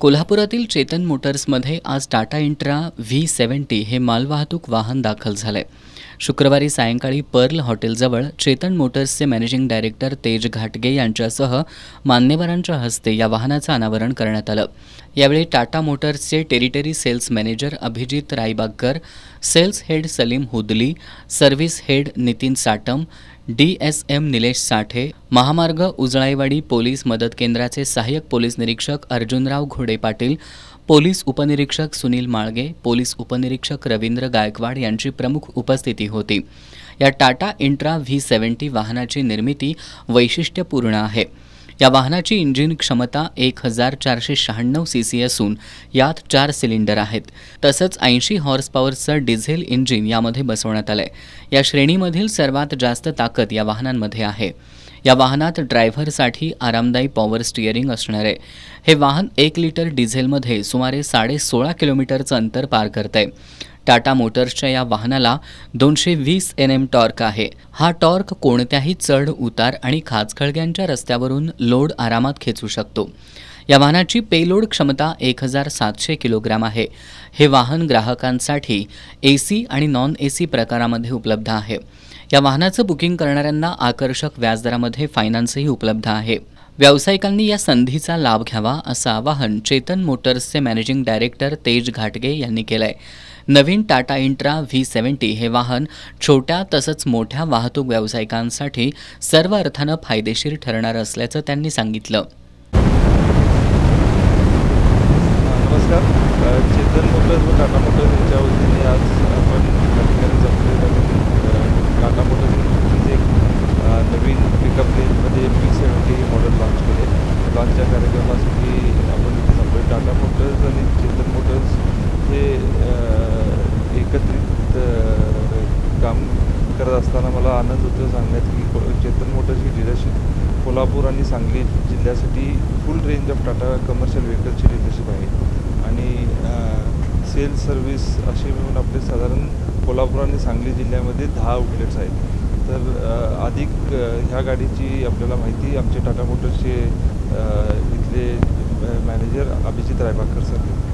कोल्हापुरातील चेतन मोटर्समध्ये आज टाटा इंट्रा V70 हे मालवाहतूक वाहन दाखल झालंय. शुक्रवारी सायंकाळी पर्ल हॉटेलजवळ चेतन मोटर्सचे मॅनेजिंग डायरेक्टर तेज घाटगे यांच्यासह मान्यवरांच्या हस्ते या वाहनाचं अनावरण करण्यात आलं. यावेळी टाटा मोटर्सचे territory sales manager Abhijit Raibagkar, sales head Salim Hudli, service head Nitin Satam, DSM Nilesh Sathe, महामार्ग उजळाईवाडी पोलीस मदत केंद्राचे सहाय्यक पोलीस निरीक्षक अर्जुनराव घोडे पाटील, पोलीस उपनिरीक्षक सुनील माळगे, पोलीस उपनिरीक्षक रवींद्र गायकवाड यांची प्रमुख उपस्थिती होती. या टाटा इंट्रा V70 वाहनाची निर्मिती वैशिष्ट्यपूर्ण आहे. या वाहनाची इंजिन क्षमता 1496 cc असून यात 4 सिलिंडर आहेत. तसंच 80 हॉर्स पॉवरचं डिझेल इंजिन यामध्ये बसवण्यात आलंय. या श्रेणीमधील सर्वात जास्त ताकद या वाहनांमध्ये आहे. या वाहनात ड्रायव्हरसाठी आरामदायी पॉवर स्टिअरिंग असणार आहे. हे वाहन 1 लिटर डिझेलमध्ये सुमारे 16.5 किलोमीटरचं अंतर पार करतंय. टाटा मोटर्सच्या या वाहनाला 220 Nm टॉर्क आहे. हा टॉर्क कोणत्याही चढ उतार आणि खाचखळग्यांच्या रस्त्यावरून लोड आरामात खेचू शकतो. या वाहनाची पेलोड क्षमता 1700 किलोग्राम आहे. हे वाहन ग्राहकांसाठी AC आणि नॉन AC प्रकारामध्ये उपलब्ध आहे. या वाहनाचं बुकिंग करणाऱ्यांना आकर्षक व्याजदरामध्ये फायनान्सही उपलब्ध आहे. व्यावसायिकांनी या संधीचा लाभ घ्यावा असं आवाहन चेतन मोटर्सचे मॅनेजिंग डायरेक्टर तेज घाटगे यांनी केलंय. नवीन टाटा इंट्रा V70 हे वाहन छोट्या तसंच मोठ्या वाहतूक व्यावसायिकांसाठी सर्व अर्थानं फायदेशीर ठरणार असल्याचं त्यांनी सांगितलं. नमस्कार. चेतन मोटर्स व टाटा मोटर्स यांच्या वतीने आज आपण या ठिकाणी जमलेलो. टाटा मोटर्सचे एक नवीन पिकअप रेंजमध्ये V70 हे मॉडेल लॉन्च केले. लॉन्चच्या कार्यक्रमासाठी आपण इथे जमलो. टाटा मोटर्स आणि चेतन मोटर्स हे एकत्रित काम करत असताना मला आनंद होतो सांगण्यात की चेतन मोटर्सची डीलरशिप कोल्हापूर आणि सांगली जिल्ह्यासाठी full range of Tata commercial व्हेकल्सची डीलरशिप आहे. आणि सेल्स सर्व्हिस असे मिळून आपले साधारण कोल्हापूर आणि सांगली जिल्ह्यामध्ये 10 आउटलेट्स आहेत. तर अधिक ह्या गाडीची आपल्याला माहिती आमचे टाटा मोटर्सचे इथले मॅनेजर अभिजित रायबागकर सर देतात.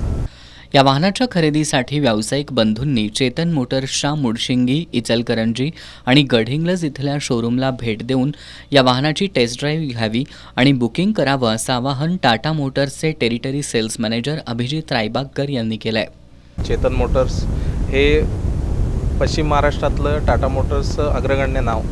या वाहनाच्या खरेदीसाठी व्यावसायिक बंधूंनी चेतन मोटर्सच्या मुडशिंगी, इचलकरंजी आणि गडहिंग्लज इथल्या शोरूमला भेट देऊन या वाहनाची टेस्ट ड्राईव्ह घ्यावी आणि बुकिंग करावं असं आवाहन टाटा मोटर्सचे territory sales manager Abhijit Raibagkar यांनी केलं आहे. चेतन मोटर्स हे पश्चिम महाराष्ट्रातलं टाटा मोटर्सचं अग्रगण्य नाव,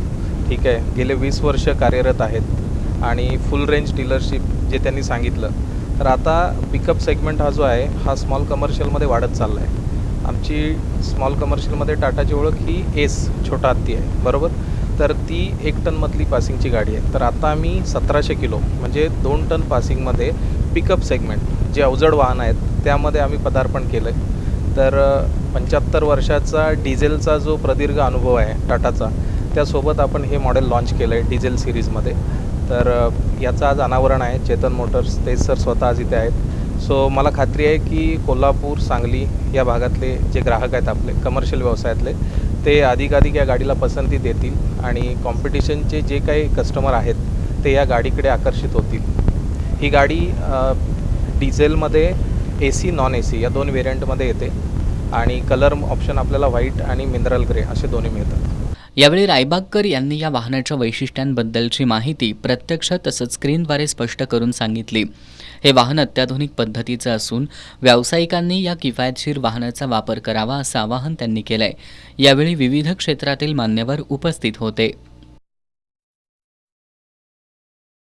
ठीक आहे, गेले 20 वर्ष कार्यरत आहेत आणि फुल रेंज डीलरशिप जे त्यांनी सांगितलं. तर आता पिकअप सेगमेंट हा जो आहे हा स्मॉल कमर्शियलमध्ये वाढत चालला आहे. आमची स्मॉल कमर्शियलमध्ये टाटाची ओळख ही एस छोटा हत्ती आहे, बरोबर. तर ती 1 टनमधली पासिंगची गाडी आहे. तर आता आम्ही 1700 किलो म्हणजे 2 टन पासिंगमध्ये पिकअप सेगमेंट जे अवजड वाहन आहेत त्यामध्ये आम्ही पदार्पण केलं आहे. तर 75 वर्षाचा डिझेलचा जो प्रदीर्घ अनुभव आहे टाटाचा, त्यासोबत आपण हे मॉडेल लॉन्च केलं आहे डिझेल सिरीजमध्ये. तर याचं आज अनावरण आहे. चेतन मोटर्स तेज सर स्वतः आज इथे आहेत. सो मला खात्री आहे की कोल्हापूर, सांगली या भागातले जे ग्राहक आहेत आपले कमर्शियल व्यवसायातले, ते अधिकाधिक या गाडीला पसंती देतील आणि कॉम्पिटिशनचे जे काही कस्टमर आहेत ते या गाडीकडे आकर्षित होतील. ही गाडी डिझेलमध्ये AC, नॉन AC या 2 व्हेरियंटमध्ये येते आणि कलर ऑप्शन आपल्याला व्हाईट आणि मिनरल ग्रे असे दोन्ही मिळतात. यावेळी रायबागकर यांनी या वाहनाच्या वैशिष्ट्यांबद्दलची माहिती प्रत्यक्ष तसंच स्क्रीनद्वारे स्पष्ट करून सांगितली. हे वाहन अत्याधुनिक पद्धतीचं असून व्यावसायिकांनी या किफायतशीर वाहनाचा वापर करावा असं आवाहन त्यांनी केलंय. यावेळी विविध क्षेत्रातील मान्यवर उपस्थित होते.